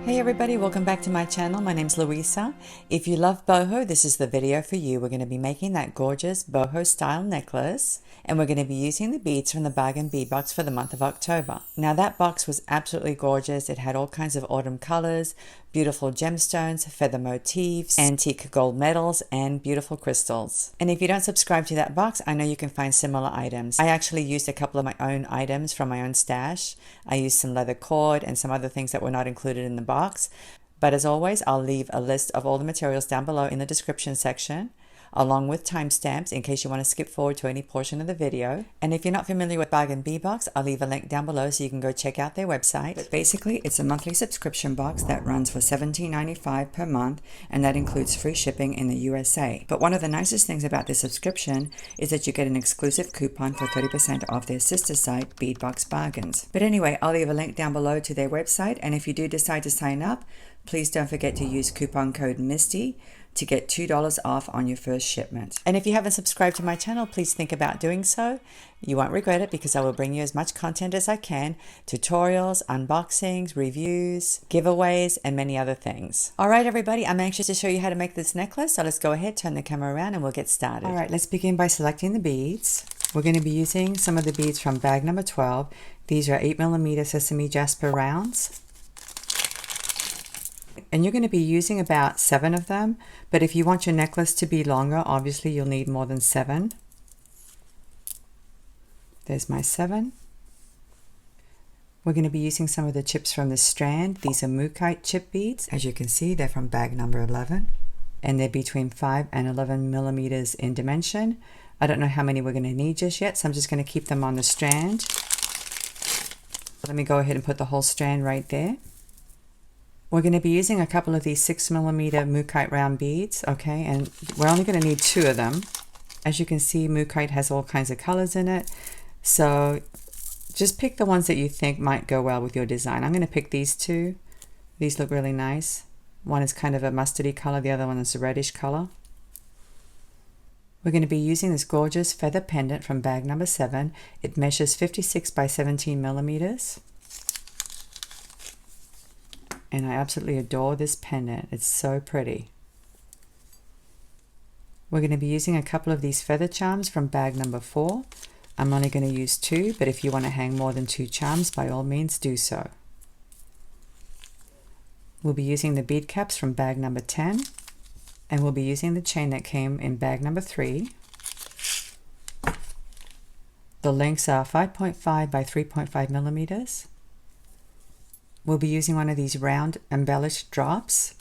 Hey everybody, welcome back to my channel. My name's Luisa. If you love boho, this is the video for you. We're going to be making that gorgeous boho style necklace, and we're going to be using the beads from the Bargain Bead Box for the month of October. Now that box was absolutely gorgeous. It had all kinds of autumn colors, beautiful gemstones, feather motifs, antique gold medals, and beautiful crystals. And if you don't subscribe to that box, I know you can find similar items. I actually used a couple of my own items from my own stash. I used some leather cord and some other things that were not included in the box. But as always, I'll leave a list of all the materials down below in the description section, along with timestamps in case you want to skip forward to any portion of the video. And if you're not familiar with Bargain Bead Box, I'll leave a link down below so you can go check out their website. But basically, it's a monthly subscription box that runs for $17.95 per month, and that includes free shipping in the USA. But one of the nicest things about this subscription is that you get an exclusive coupon for 30% off their sister site, Bead Box Bargains. But anyway, I'll leave a link down below to their website, and if you do decide to sign up, please don't forget to use coupon code MISTY to get $2 off on your first shipment. And if you haven't subscribed to my channel, please think about doing so. You won't regret it because I will bring you as much content as I can, tutorials, unboxings, reviews, giveaways, and many other things. All right, everybody, I'm anxious to show you how to make this necklace, so let's go ahead, turn the camera around, and we'll get started. All right, let's begin by selecting the beads. We're going to be using some of the beads from bag number 12. These are 8mm Sesame Jasper rounds. And you're going to be using about 7 of them, but if you want your necklace to be longer, obviously you'll need more than 7. There's my 7. We're going to be using some of the chips from the Strand. These are Moukaite chip beads. As you can see, they're from bag number 11, and they're between 5 and 11 millimeters in dimension. I don't know how many we're going to need just yet, so I'm just going to keep them on the strand. Let me go ahead and put the whole strand right there. We're going to be using a couple of these 6mm Moukaite round beads, okay, and we're only going to need 2 of them. As you can see, Moukaite has all kinds of colors in it, so just pick the ones that you think might go well with your design. I'm going to pick these 2. These look really nice. One is kind of a mustardy color, the other one is a reddish color. We're going to be using this gorgeous feather pendant from bag number 7. It measures 56 by 17 millimeters. And I absolutely adore this pendant. It's so pretty. We're going to be using a couple of these feather charms from bag number 4. I'm only going to use 2, but if you want to hang more than 2 charms, by all means do so. We'll be using the bead caps from bag number 10, and we'll be using the chain that came in bag number 3. The lengths are 5.5 by 3.5 millimeters. We'll be using one of these round embellished drops.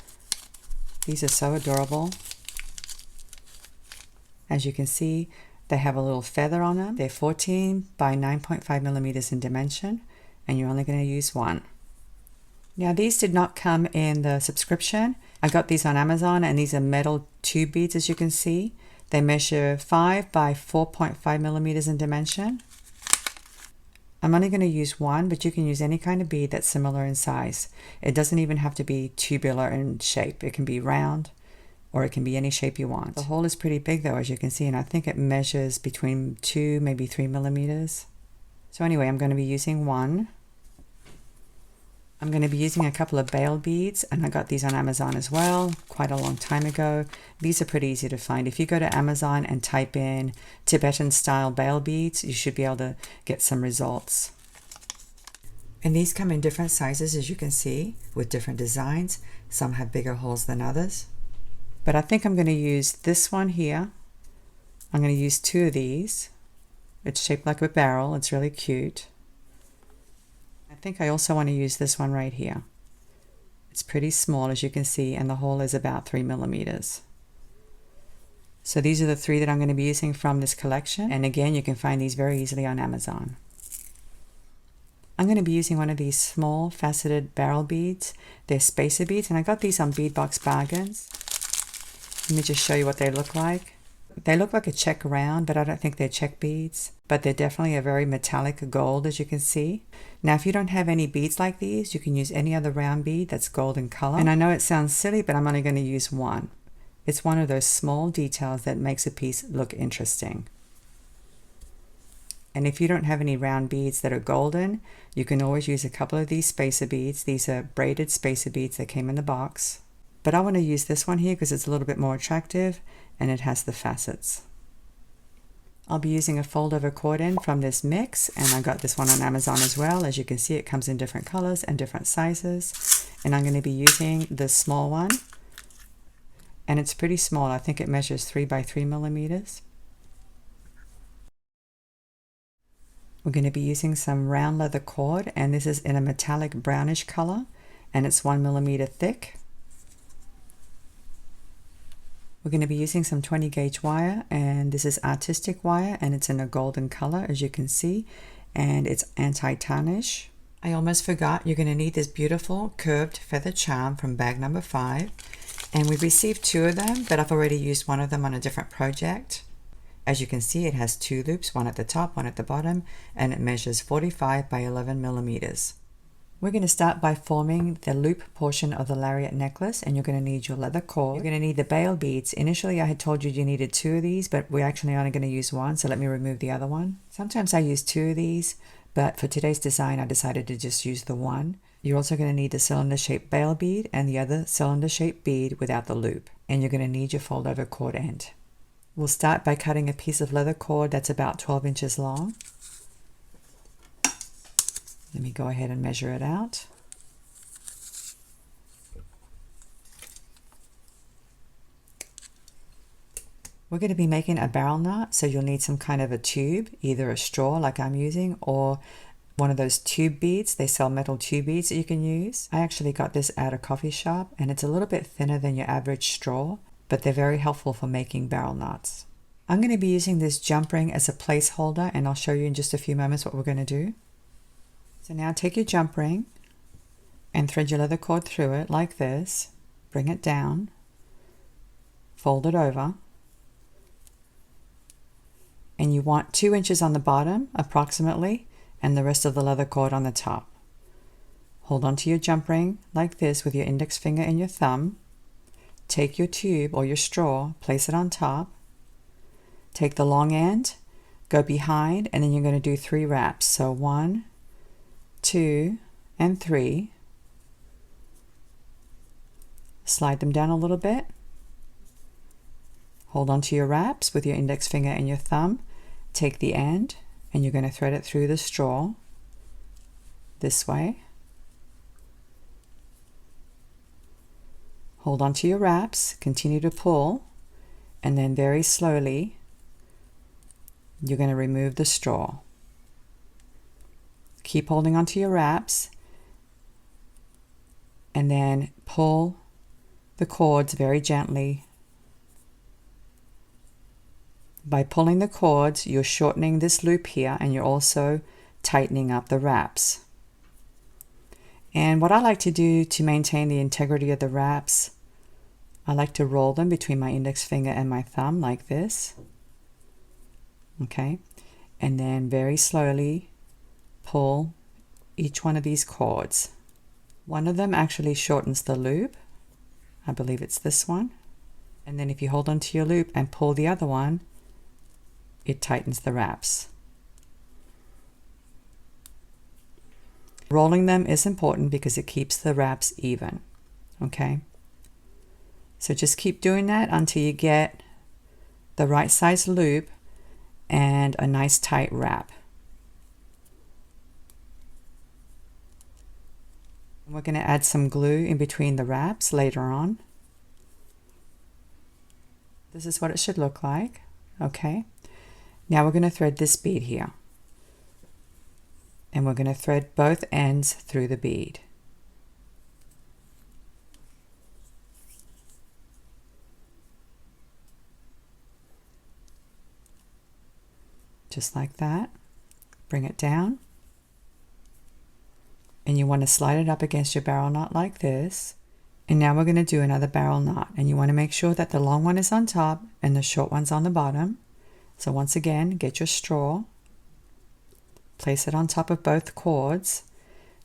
These are so adorable. As you can see, they have a little feather on them. They're 14 by 9.5 millimeters in dimension, and you're only going to use 1. Now these did not come in the subscription. I got these on Amazon, and these are metal tube beads, as you can see. They measure 5 by 4.5 millimeters in dimension. I'm only going to use 1, but you can use any kind of bead that's similar in size. It doesn't even have to be tubular in shape. It can be round, or it can be any shape you want. The hole is pretty big though, as you can see, and I think it measures between 2, maybe 3 millimeters. So anyway, I'm going to be using 1. I'm going to be using a couple of bale beads, and I got these on Amazon as well quite a long time ago. These are pretty easy to find. If you go to Amazon and type in Tibetan style bale beads, you should be able to get some results. And these come in different sizes, as you can see, with different designs. Some have bigger holes than others. But I think I'm going to use this one here. I'm going to use 2 of these. It's shaped like a barrel. It's really cute. I think I also want to use this one right here. It's pretty small, as you can see, and the hole is about 3 millimeters. So these are the 3 that I'm going to be using from this collection, and again, you can find these very easily on Amazon. I'm going to be using one of these small faceted barrel beads. They're spacer beads, and I got these on Bead Box Bargains. Let me just show you what they look like. They look like a check round, but I don't think they're check beads. But they're definitely a very metallic gold, as you can see. Now, if you don't have any beads like these, you can use any other round bead that's gold in color. And I know it sounds silly, but I'm only going to use 1. It's one of those small details that makes a piece look interesting. And if you don't have any round beads that are golden, you can always use a couple of these spacer beads. These are braided spacer beads that came in the box. But I want to use this one here because it's a little bit more attractive and it has the facets. I'll be using a fold over cord end from this mix, and I got this one on Amazon as well. As you can see, it comes in different colors and different sizes. And I'm going to be using the small one. And it's pretty small. I think it measures 3 by 3 millimeters. We're going to be using some round leather cord, and this is in a metallic brownish color, and it's 1 millimeter thick. We're going to be using some 20 gauge wire, and this is artistic wire, and it's in a golden color, as you can see, and it's anti-tarnish. I almost forgot, you're going to need this beautiful curved feather charm from bag number 5, and we received 2 of them, but I've already used one of them on a different project. As you can see, it has 2 loops, one at the top, one at the bottom, and it measures 45 by 11 millimeters. We're going to start by forming the loop portion of the lariat necklace, and you're going to need your leather cord. You're going to need the bail beads. Initially I had told you needed 2 of these, but we're actually only going to use 1, so let me remove the other one. Sometimes I use 2 of these, but for today's design I decided to just use the 1. You're also going to need the cylinder shaped bail bead and the other cylinder shaped bead without the loop, and you're going to need your fold over cord end. We'll start by cutting a piece of leather cord that's about 12 inches long. Let me go ahead and measure it out. We're going to be making a barrel knot, so you'll need some kind of a tube, either a straw like I'm using or one of those tube beads. They sell metal tube beads that you can use. I actually got this at a coffee shop, and it's a little bit thinner than your average straw, but they're very helpful for making barrel knots. I'm going to be using this jump ring as a placeholder, and I'll show you in just a few moments what we're going to do. So now take your jump ring and thread your leather cord through it like this. Bring it down, fold it over, and you want 2 inches on the bottom approximately, and the rest of the leather cord on the top. Hold onto your jump ring like this with your index finger and your thumb. Take your tube or your straw, place it on top. Take the long end, go behind, and then you're going to do 3 wraps. So 1, 2, and 3. Slide them down a little bit. Hold on to your wraps with your index finger and your thumb. Take the end, and you're going to thread it through the straw this way. Hold on to your wraps, continue to pull, and then very slowly you're going to remove the straw. Keep holding onto your wraps, and then pull the cords very gently. By pulling the cords, you're shortening this loop here, and you're also tightening up the wraps. And what I like to do to maintain the integrity of the wraps, I like to roll them between my index finger and my thumb like this. Okay, and then very slowly pull each one of these cords. One of them actually shortens the loop. I believe it's this one. And then if you hold onto your loop and pull the other one, it tightens the wraps. Rolling them is important because it keeps the wraps even. Okay, so just keep doing that until you get the right size loop and a nice tight wrap. We're going to add some glue in between the wraps later on. This is what it should look like. Okay, now we're going to thread this bead here, and we're going to thread both ends through the bead. Just like that. Bring it down, and you want to slide it up against your barrel knot like this. And now we're going to do another barrel knot, and you want to make sure that the long one is on top and the short one's on the bottom. So once again, get your straw, place it on top of both cords,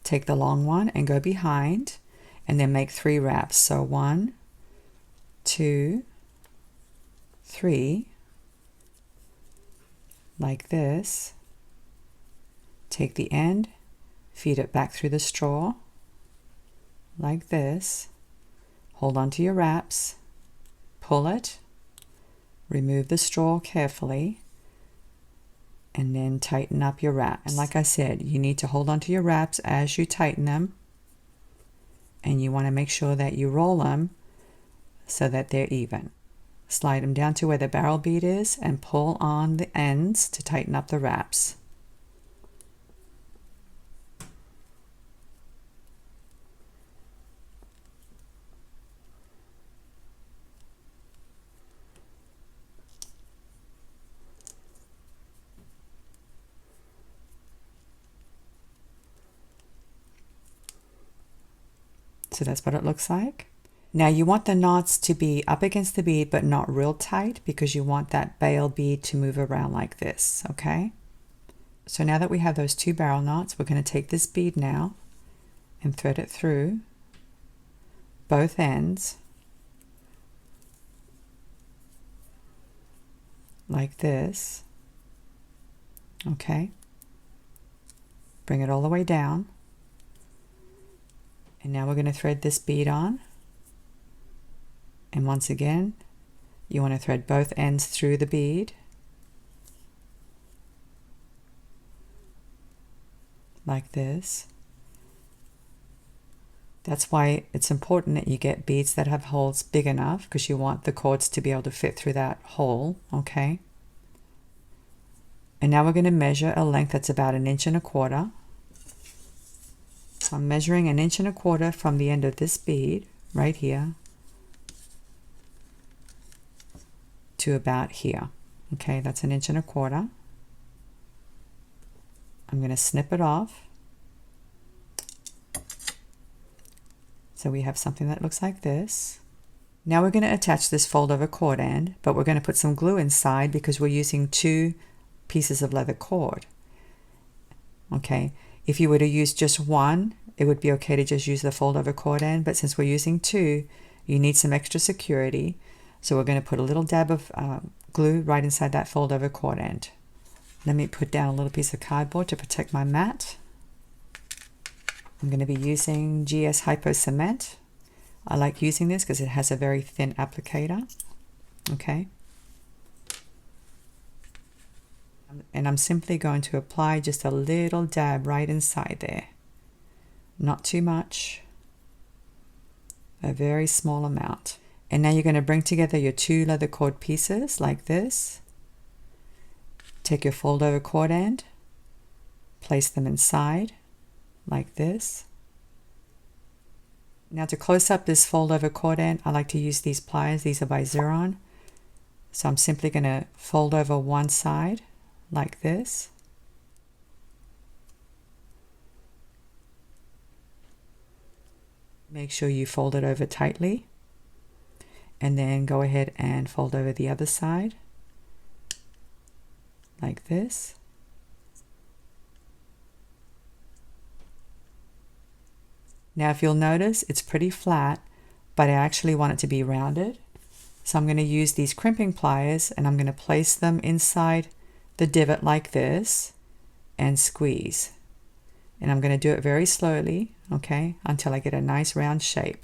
take the long one and go behind, and then make 3 wraps. So 1, 2, 3, like this. Take the end, feed it back through the straw, like this. Hold on to your wraps, pull it, remove the straw carefully, and then tighten up your wraps. And like I said, you need to hold on to your wraps as you tighten them, and you want to make sure that you roll them so that they're even. Slide them down to where the barrel bead is and pull on the ends to tighten up the wraps. So that's what it looks like. Now you want the knots to be up against the bead but not real tight, because you want that bail bead to move around like this, okay? So now that we have those 2 barrel knots, we're going to take this bead now and thread it through both ends like this, okay? Bring it all the way down. And now we're going to thread this bead on. And once again, you want to thread both ends through the bead. Like this. That's why it's important that you get beads that have holes big enough, because you want the cords to be able to fit through that hole, okay? And now we're going to measure a length that's about 1.25 inches. So I'm measuring 1.25 inches from the end of this bead right here to about here. Okay, that's 1.25 inches. I'm going to snip it off. So we have something that looks like this. Now we're going to attach this fold over cord end, but we're going to put some glue inside because we're using 2 pieces of leather cord. Okay, if you were to use just one, it would be okay to just use the fold over cord end, but since we're using 2, you need some extra security. So we're going to put a little dab of glue right inside that fold over cord end. Let me put down a little piece of cardboard to protect my mat. I'm going to be using GS Hypo Cement. I like using this because it has a very thin applicator. Okay. And I'm simply going to apply just a little dab right inside there. Not too much. A very small amount. And now you're going to bring together your 2 leather cord pieces like this. Take your fold over cord end. Place them inside like this. Now to close up this fold over cord end, I like to use these pliers. These are by Xeron. So I'm simply going to fold over one side like this. Make sure you fold it over tightly. And then go ahead and fold over the other side like this. Now if you'll notice, it's pretty flat, but I actually want it to be rounded. So I'm going to use these crimping pliers and I'm going to place them inside the divot like this and squeeze. And I'm going to do it very slowly, okay, until I get a nice round shape.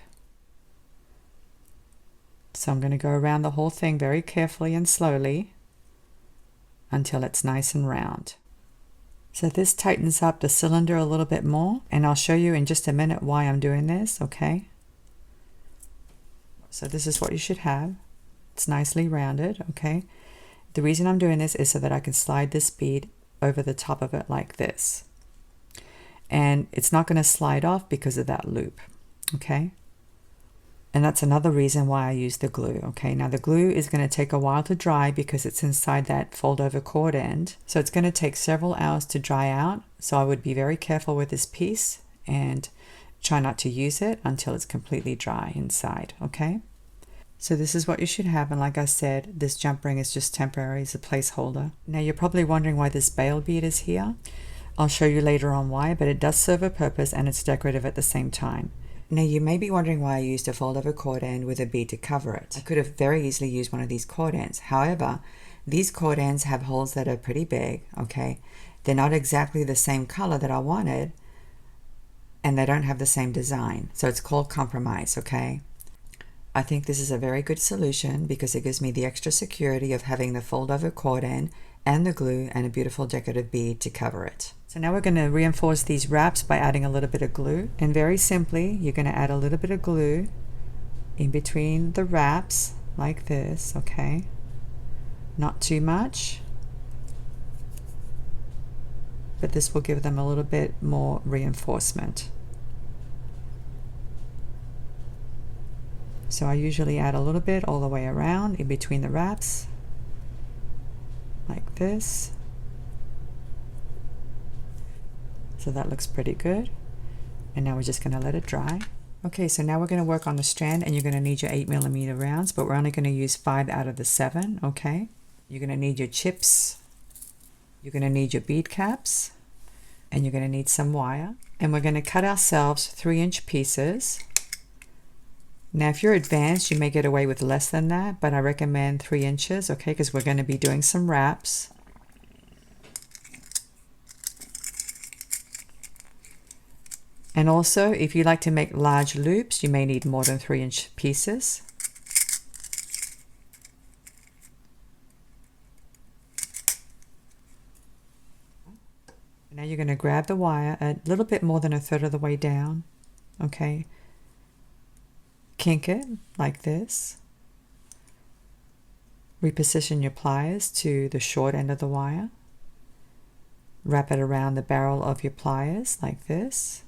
So I'm going to go around the whole thing very carefully and slowly until it's nice and round. So this tightens up the cylinder a little bit more, and I'll show you in just a minute why I'm doing this, okay? So this is what you should have. It's nicely rounded, okay? The reason I'm doing this is so that I can slide this bead over the top of it like this. And it's not going to slide off because of that loop, okay? And that's another reason why I use the glue, okay? Now the glue is going to take a while to dry because it's inside that fold over cord end. So it's going to take several hours to dry out. So I would be very careful with this piece and try not to use it until it's completely dry inside, okay? So this is what you should have. And like I said, this jump ring is just temporary as a placeholder. Now you're probably wondering why this bail bead is here. I'll show you later on why, but it does serve a purpose and it's decorative at the same time. Now you may be wondering why I used a fold over cord end with a bead to cover it. I could have very easily used one of these cord ends. However, these cord ends have holes that are pretty big, okay? they're not exactly the same color that I wanted, and they don't have the same design. So it's called compromise, okay? I think this is a very good solution because it gives me the extra security of having the fold over cordon and the glue and a beautiful decorative bead to cover it. So now we're going to reinforce these wraps by adding a little bit of glue. And very simply, you're going to add a little bit of glue in between the wraps like this, okay? Not too much, but this will give them a little bit more reinforcement. So I usually add a little bit all the way around in between the wraps, like this. So that looks pretty good. And now we're just going to let it dry. Okay, so now we're going to work on the strand, and you're going to need your 8mm rounds, but we're only going to use 5 out of the 7, okay? You're going to need your chips, you're going to need your bead caps, and you're going to need some wire. And we're going to cut ourselves 3-inch pieces. Now, if you're advanced, you may get away with less than that, but I recommend 3 inches, okay, because we're going to be doing some wraps. And also, if you like to make large loops, you may need more than 3-inch pieces. Now you're going to grab the wire a little bit more than 1/3 of the way down, okay? Kink it like this. Reposition your pliers to the short end of the wire. Wrap it around the barrel of your pliers like this.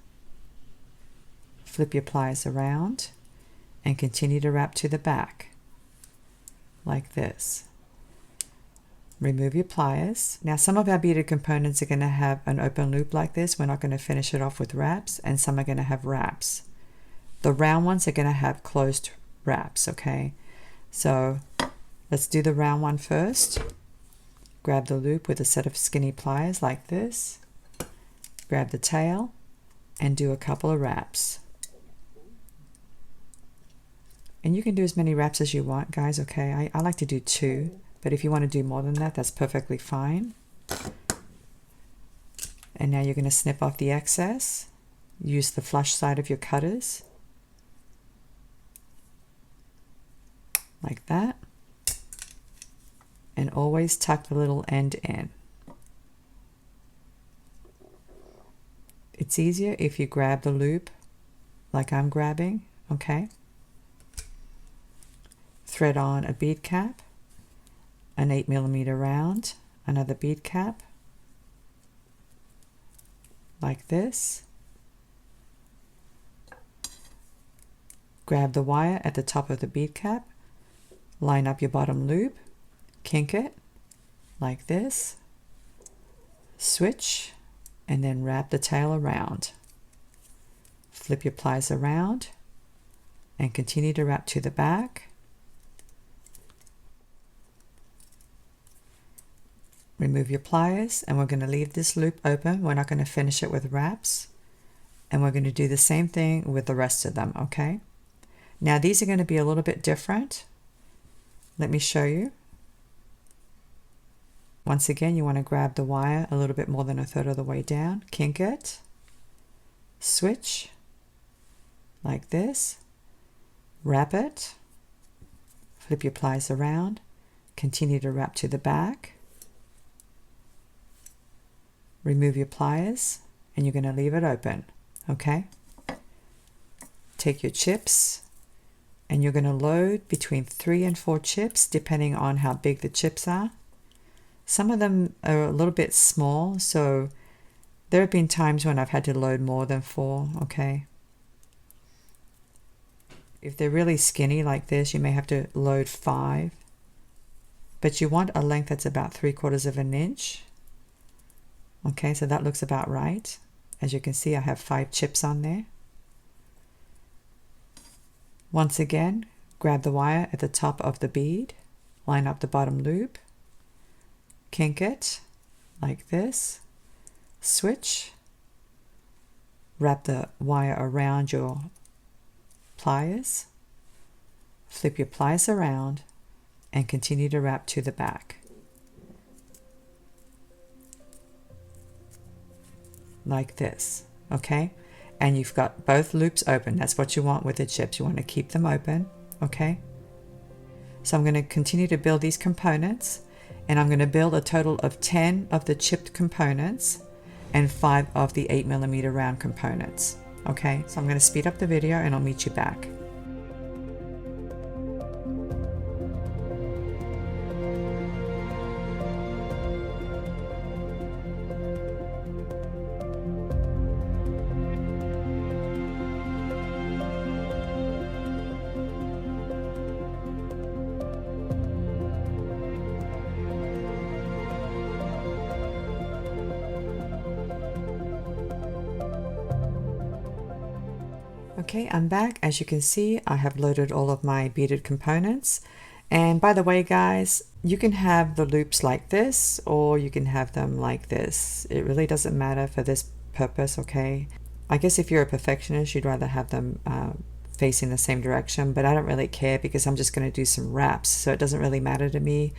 Flip your pliers around and continue to wrap to the back like this. Remove your pliers. Now some of our beaded components are going to have an open loop like this. We're not going to finish it off with wraps, and some are going to have wraps. The round ones are going to have closed wraps, okay? So let's do the round one first. Grab the loop with a set of skinny pliers like this. Grab the tail and do a couple of wraps. And you can do as many wraps as you want, guys, okay? I like to do 2, but if you want to do more than that, that's perfectly fine. And now you're going to snip off the excess. Use the flush side of your cutters. Like that. And always tuck the little end in. It's easier if you grab the loop like I'm grabbing, okay? Thread on a bead cap, an 8mm round, another bead cap, like this. Grab the wire at the top of the bead cap, line up your bottom loop, kink it, like this, switch, and then wrap the tail around. Flip your pliers around, and continue to wrap to the back. Remove your pliers, and we're going to leave this loop open. We're not going to finish it with wraps. And we're going to do the same thing with the rest of them, okay? Now these are going to be a little bit different. Let me show you. Once again, you want to grab the wire a little bit more than 1/3 of the way down, kink it, switch, like this, wrap it, flip your pliers around, continue to wrap to the back. Remove your pliers, and you're going to leave it open, okay? Take your chips, and you're going to load between 3 and 4 chips, depending on how big the chips are. Some of them are a little bit small, so there have been times when I've had to load more than 4, okay? If they're really skinny like this, you may have to load 5, but you want a length that's about 3/4 of an inch. Okay, so that looks about right. As you can see, I have 5 chips on there. Once again, grab the wire at the top of the bead, line up the bottom loop, kink it like this, switch, wrap the wire around your pliers, flip your pliers around, and continue to wrap to the back. like this, okay? And you've got both loops open. That's what you want with the chips. You want to keep them open, okay? So I'm going to continue to build these components, and I'm going to build a total of 10 of the chipped components and 5 of the 8mm round components, okay? So I'm going to speed up the video and I'll meet you back. Okay, I'm back. As you can see, I have loaded all of my beaded components. And by the way, guys, you can have the loops like this, or you can have them like this. It really doesn't matter for this purpose, okay? I guess if you're a perfectionist, you'd rather have them facing the same direction, but I don't really care because I'm just going to do some wraps. So it doesn't really matter to me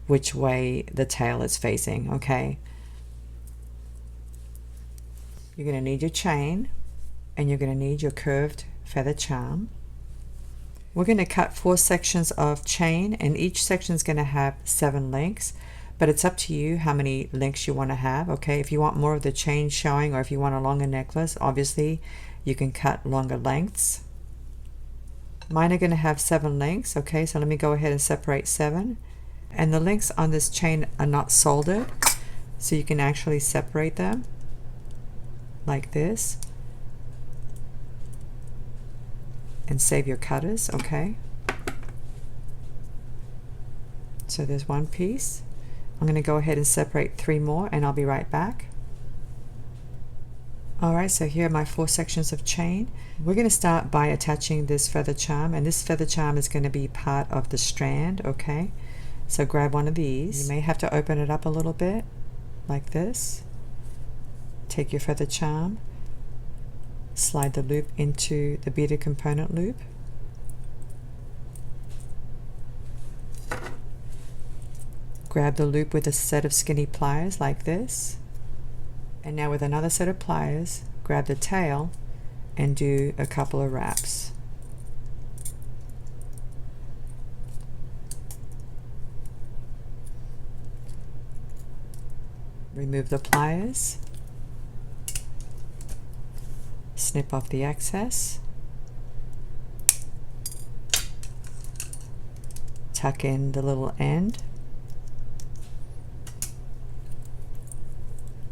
which way the tail is facing, okay? You're going to need your chain, and you're going to need your curved feather charm. We're going to cut 4 sections of chain, and each section is going to have 7 links, but it's up to you how many links you want to have, okay? If you want more of the chain showing, or if you want a longer necklace, obviously you can cut longer lengths. Mine are going to have 7 links, okay? So let me go ahead and separate 7. And the links on this chain are not soldered, so you can actually separate them like this and save your cutters, okay? So there's one piece. I'm going to go ahead and separate 3 more, and I'll be right back. Alright, so here are my 4 sections of chain. We're going to start by attaching this feather charm, and this feather charm is going to be part of the strand, okay? So grab one of these. You may have to open it up a little bit, like this. Take your feather charm, slide the loop into the beaded component loop. Grab the loop with a set of skinny pliers like this. And now with another set of pliers, grab the tail and do a couple of wraps. Remove the pliers. Snip off the excess. Tuck in the little end.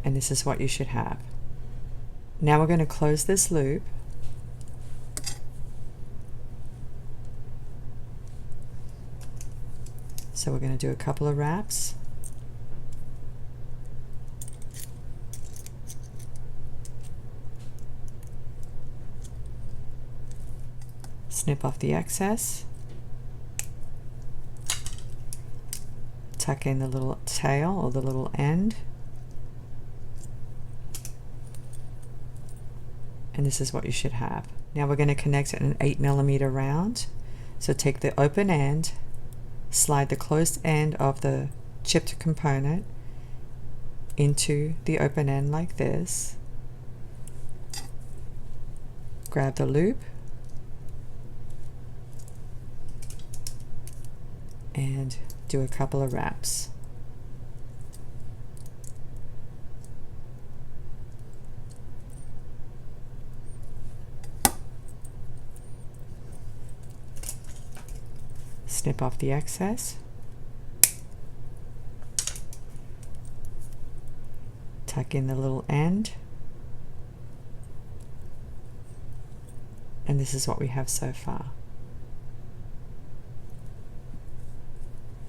And this is what you should have. Now we're going to close this loop. So we're going to do a couple of wraps. Snip off the excess. Tuck in the little tail or the little end. And this is what you should have. Now we're going to connect an 8mm round. So take the open end, slide the closed end of the chipped component into the open end like this. Grab the loop and do a couple of wraps. Snip off the excess. Tuck in the little end. And this is what we have so far.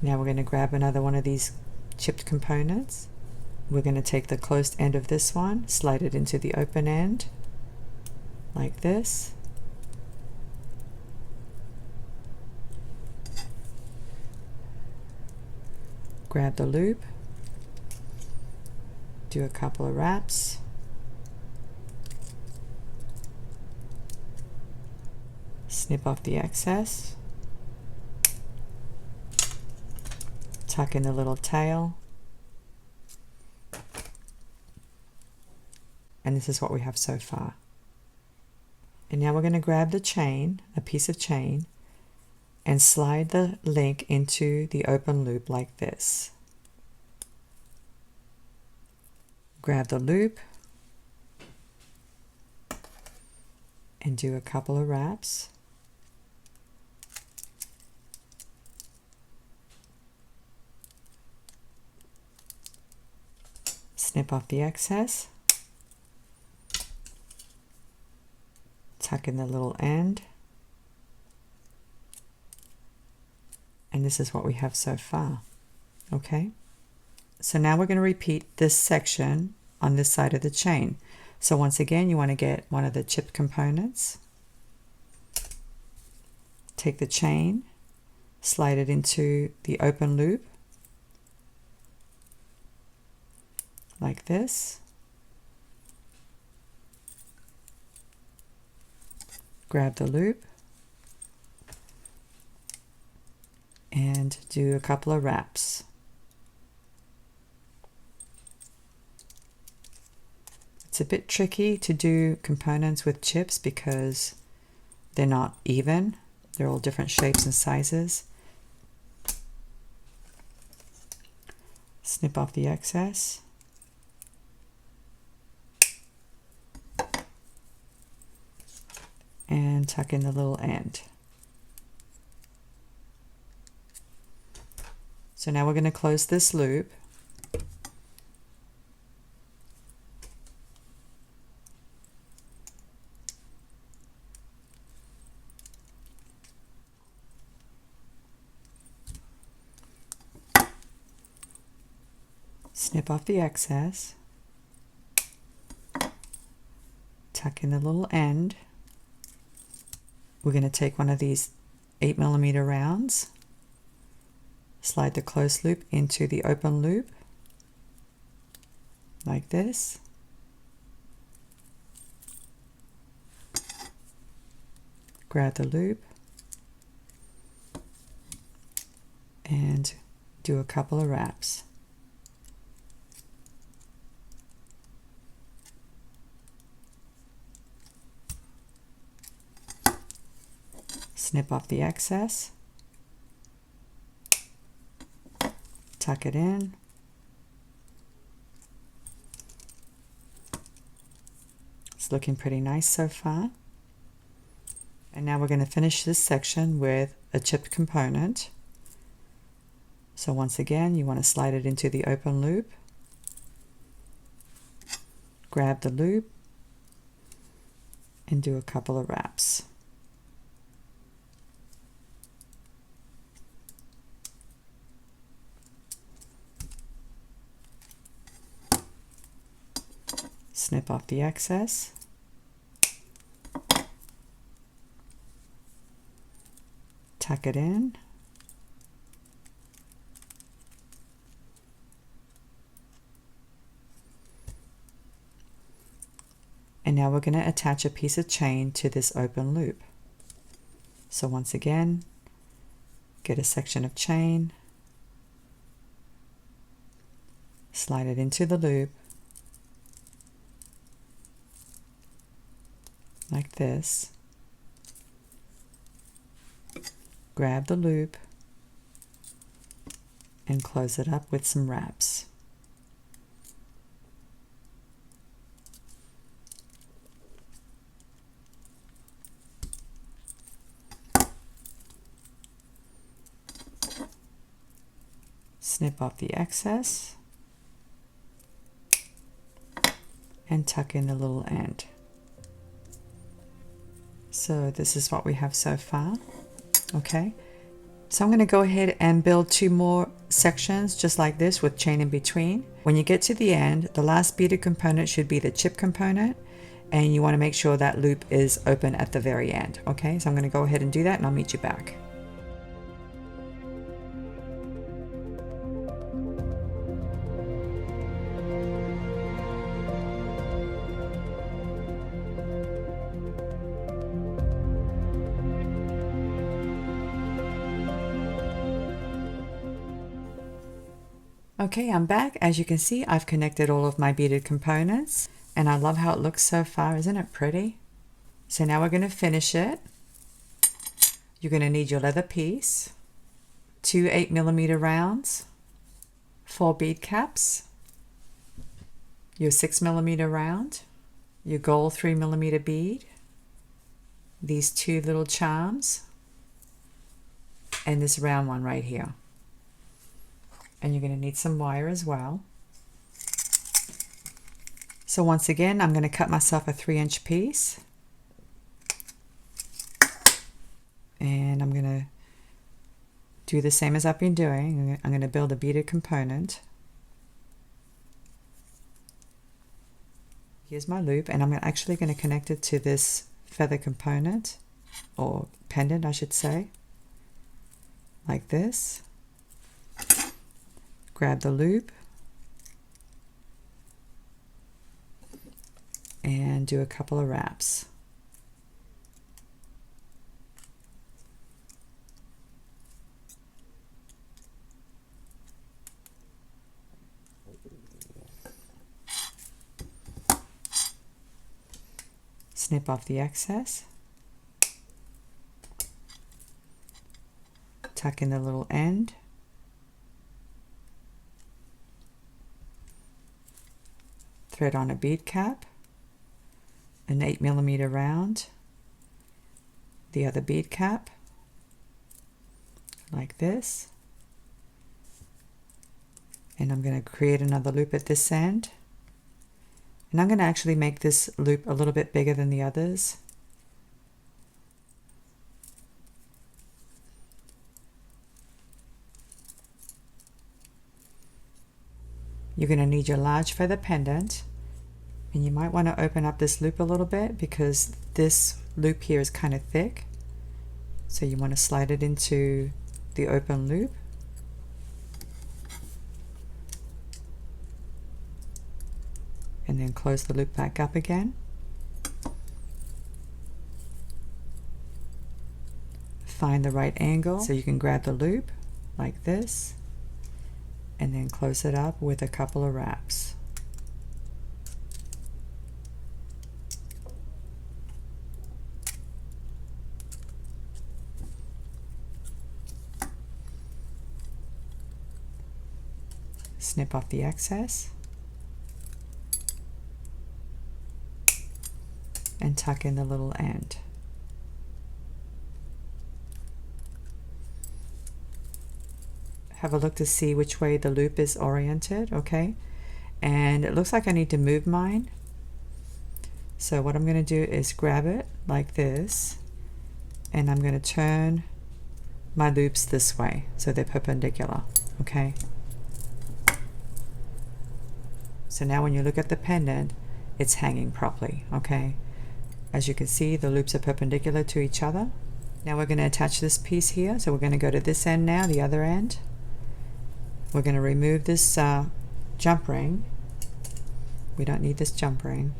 Now we're going to grab another one of these chipped components. We're going to take the closed end of this one, slide it into the open end like this. Grab the loop, do a couple of wraps, snip off the excess, tuck in the little tail, And this is what we have so far. And now we're going to grab the chain, a piece of chain, and slide the link into the open loop like this. Grab the loop and do a couple of wraps. Snip off the excess. Tuck in the little end. And this is what we have so far. Okay? So now we're going to repeat this section on this side of the chain. So once again, you want to get one of the chipped components. Take the chain, slide it into the open loop like this. Grab the loop and do a couple of wraps. It's a bit tricky to do components with chips because they're not even. They're all different shapes and sizes. Snip off the excess. And tuck in the little end. So now we're going to close this loop. Snip off the excess. Tuck in the little end. We're going to take one of these 8mm rounds, slide the closed loop into the open loop like this. Grab the loop and do a couple of wraps. Snip off the excess, tuck it in, it's looking pretty nice so far. And now we're going to finish this section with a chipped component. So once again, you want to slide it into the open loop, grab the loop, and do a couple of wraps. Snip off the excess. Tuck it in. And now we're going to attach a piece of chain to this open loop. So once again, get a section of chain, slide it into the loop, like this. Grab the loop and close it up with some wraps. Snip off the excess and tuck in the little end. So this is what we have so far. Okay, so I'm going to go ahead and build 2 more sections just like this with chain in between. When you get to the end, the last beaded component should be the chip component, and you want to make sure that loop is open at the very end. Okay, so I'm going to go ahead and do that and I'll meet you back. Okay, I'm back. As you can see, I've connected all of my beaded components. And I love how it looks so far. Isn't it pretty? So now we're going to finish it. You're going to need your leather piece, 2 8mm rounds, 4 bead caps, your 6mm round, your gold 3mm bead, these 2 little charms, and this round one right here. And you're going to need some wire as well. So once again, I'm going to cut myself a 3-inch piece. And I'm going to do the same as I've been doing. I'm going to build a beaded component. Here's my loop, and I'm actually going to connect it to this feather component, or pendant I should say, like this. Grab the loop and do a couple of wraps. Snip off the excess, tuck in the little end, thread on a bead cap, an 8mm round, the other bead cap, like this, and I'm going to create another loop at this end. And I'm going to actually make this loop a little bit bigger than the others. You're going to need your large feather pendant, and you might want to open up this loop a little bit because this loop here is kind of thick. So you want to slide it into the open loop. And then close the loop back up again. Find the right angle so you can grab the loop like this and then close it up with a couple of wraps. Snip off the excess and tuck in the little end. Have a look to see which way the loop is oriented, okay? And it looks like I need to move mine. So what I'm going to do is grab it like this, and I'm going to turn my loops this way so they're perpendicular, okay? So now when you look at the pendant, it's hanging properly, okay? As you can see, the loops are perpendicular to each other. Now we're going to attach this piece here. So we're going to go to this end now, the other end. We're going to remove this jump ring. We don't need this jump ring.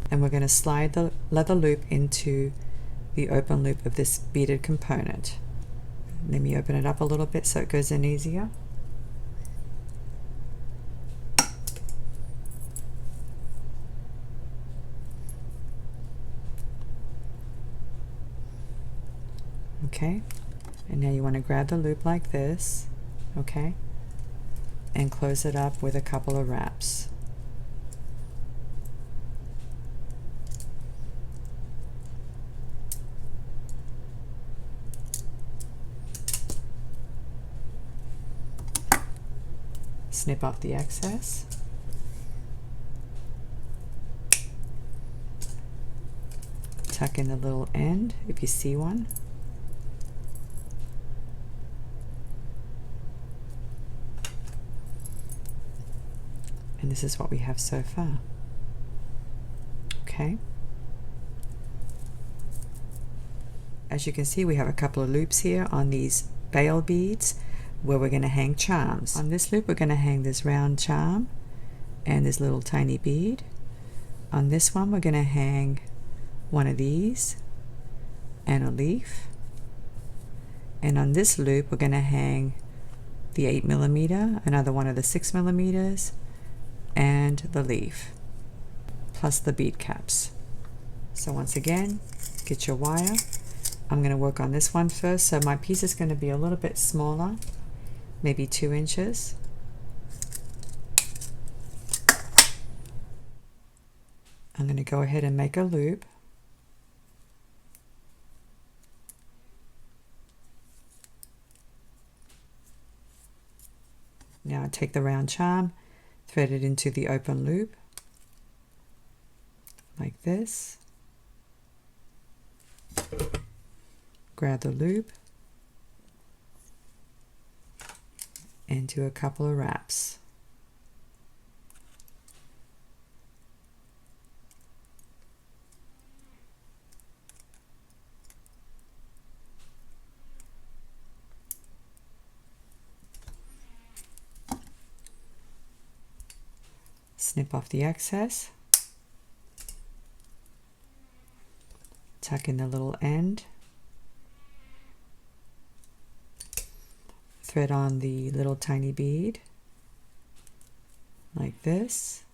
And we're going to slide the leather loop into the open loop of this beaded component. Let me open it up a little bit so it goes in easier. Okay, and now you want to grab the loop like this, okay, and close it up with a couple of wraps. Snip off the excess. Tuck in the little end if you see one. And this is what we have so far. Okay. As you can see, we have a couple of loops here on these veil beads where we're going to hang charms. On this loop, we're going to hang this round charm and this little tiny bead. On this one, we're going to hang one of these and a leaf. And on this loop, we're going to hang the 8mm, another one of the 6mm, and the leaf, plus the bead caps. So once again, get your wire. I'm going to work on this one first. So my piece is going to be a little bit smaller, maybe 2 inches. I'm going to go ahead and make a loop. Now take the round charm, thread it into the open loop, like this. Grab the loop and do a couple of wraps. Snip off the excess, tuck in the little end, thread on the little tiny bead like this,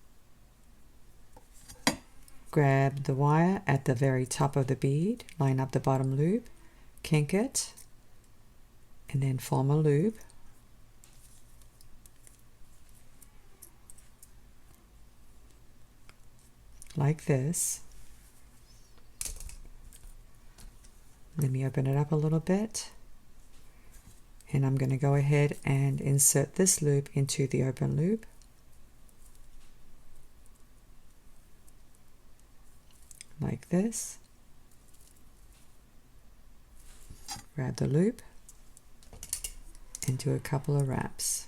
grab the wire at the very top of the bead, line up the bottom loop, kink it, and then form a loop. Like this. Let me open it up a little bit, and I'm going to go ahead and insert this loop into the open loop. Like this. Grab the loop and do a couple of wraps.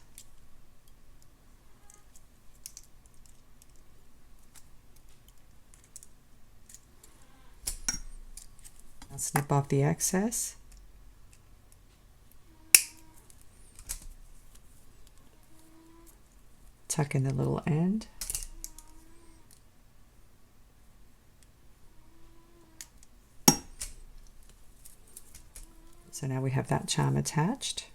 I'll snip off the excess. Tuck in the little end. So now we have that charm attached.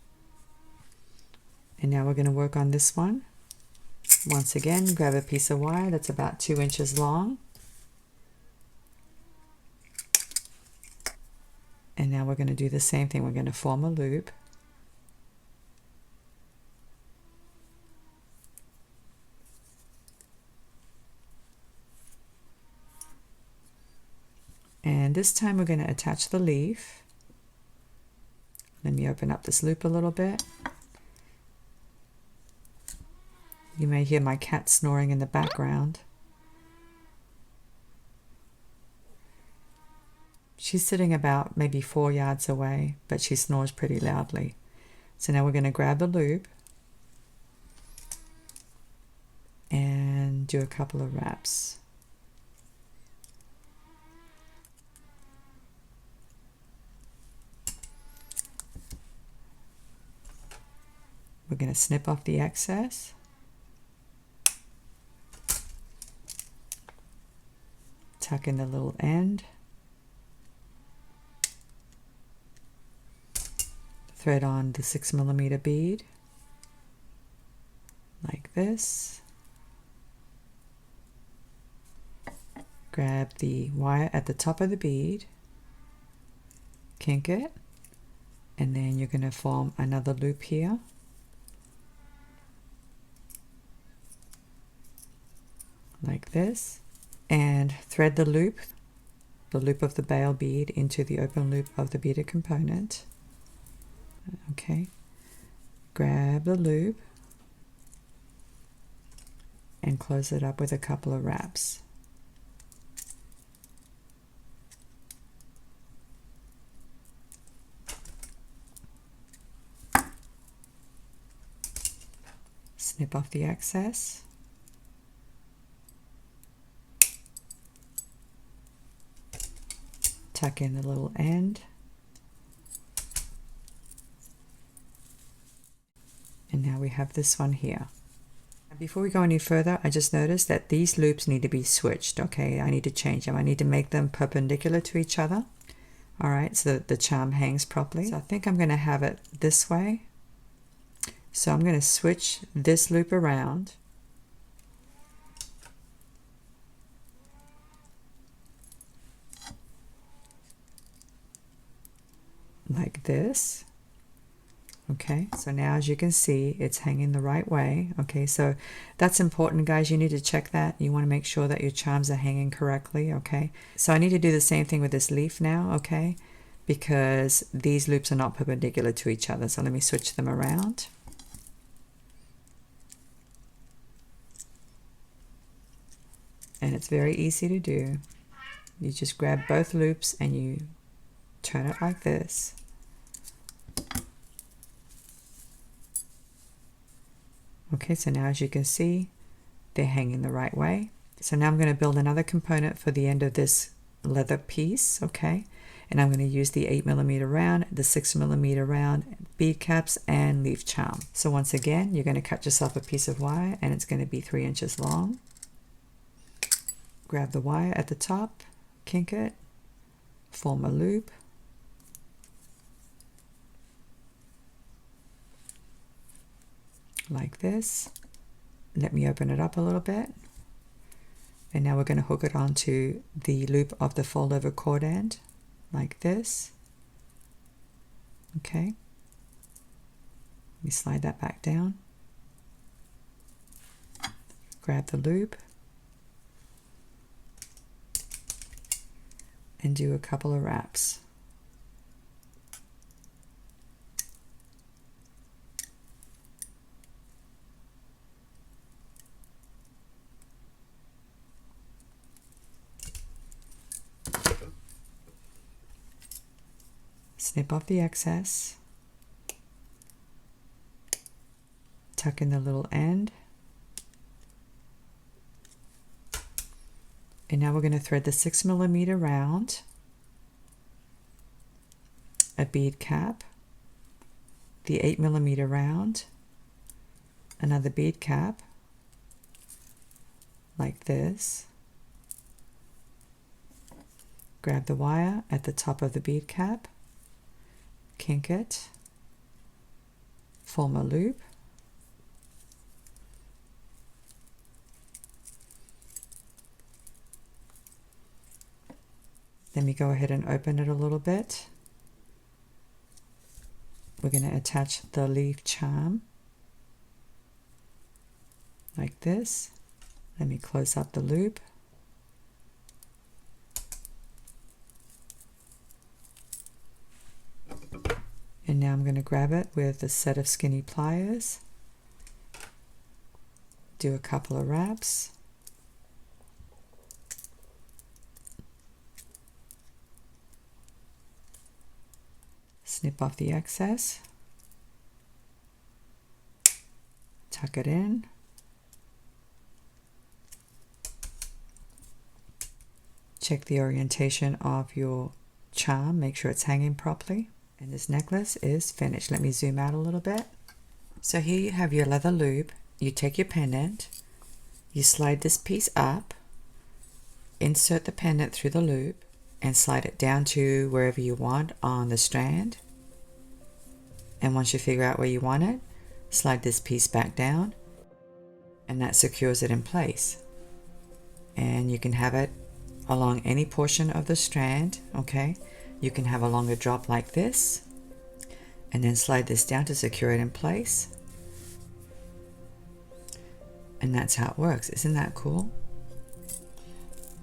And now we're going to work on this one. Once again, grab a piece of wire that's about 2 inches long. And now we're going to do the same thing. We're going to form a loop. And this time we're going to attach the leaf. Let me open up this loop a little bit. You may hear my cat snoring in the background. She's sitting about maybe 4 yards away, but she snores pretty loudly. So now we're going to grab the loop and do a couple of wraps. We're going to snip off the excess. Tuck in the little end. Thread on the 6mm bead like this. Grab the wire at the top of the bead, kink it, and then you're going to form another loop here. Like this, and thread the loop of the bail bead into the open loop of the beaded component. Okay, grab the loop and close it up with a couple of wraps. Snip off the excess. Tuck in the little end. And now we have this one here. Before we go any further, I just noticed that these loops need to be switched, okay? I need to change them. I need to make them perpendicular to each other. All right, so that the charm hangs properly. So I think I'm going to have it this way. So I'm going to switch this loop around. Like this. Okay, so now as you can see, it's hanging the right way. Okay, so that's important, guys. You need to check that. You want to make sure that your charms are hanging correctly. Okay, so I need to do the same thing with this leaf now. Okay, because these loops are not perpendicular to each other. So let me switch them around. And it's very easy to do. You just grab both loops and you turn it like this. Okay, so now as you can see, they're hanging the right way. So now I'm going to build another component for the end of this leather piece, okay? And I'm going to use the 8mm round, the 6mm round, bead caps, and leaf charm. So once again, you're going to cut yourself a piece of wire, and it's going to be 3 inches long. Grab the wire at the top, kink it, form a loop, like this. Let me open it up a little bit. And now we're going to hook it onto the loop of the fold over cord end, like this. Okay. Let me slide that back down. Grab the loop. And do a couple of wraps. Snip off the excess, tuck in the little end, and now we're going to thread the 6mm round, a bead cap, the 8mm round, another bead cap, like this. Grab the wire at the top of the bead cap, kink it, form a loop, let me go ahead and open it a little bit. We're going to attach the leaf charm like this. Let me close up the loop. And now I'm going to grab it with a set of skinny pliers, do a couple of wraps, snip off the excess, tuck it in, check the orientation of your charm, make sure it's hanging properly. And this necklace is finished. Let me zoom out a little bit. So here you have your leather loop. You take your pendant, you slide this piece up, insert the pendant through the loop, and slide it down to wherever you want on the strand. And once you figure out where you want it, slide this piece back down, and that secures it in place. And you can have it along any portion of the strand, okay? You can have a longer drop like this, and then slide this down to secure it in place. And that's how it works. Isn't that cool?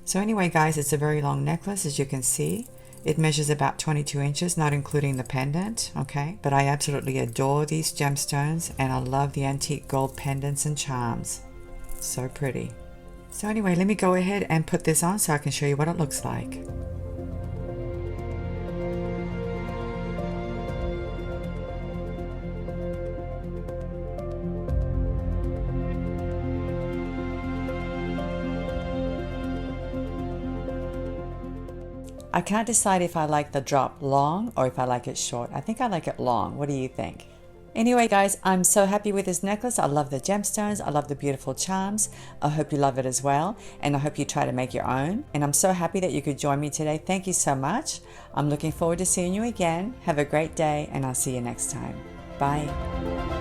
So anyway, guys, it's a very long necklace, as you can see. It measures about 22 inches, not including the pendant, okay? But I absolutely adore these gemstones, and I love the antique gold pendants and charms. So pretty. So anyway, let me go ahead and put this on so I can show you what it looks like. I can't decide if I like the drop long or if I like it short. I think I like it long. What do you think? Anyway, guys, I'm so happy with this necklace. I love the gemstones. I love the beautiful charms. I hope you love it as well. And I hope you try to make your own. And I'm so happy that you could join me today. Thank you so much. I'm looking forward to seeing you again. Have a great day, and I'll see you next time. Bye.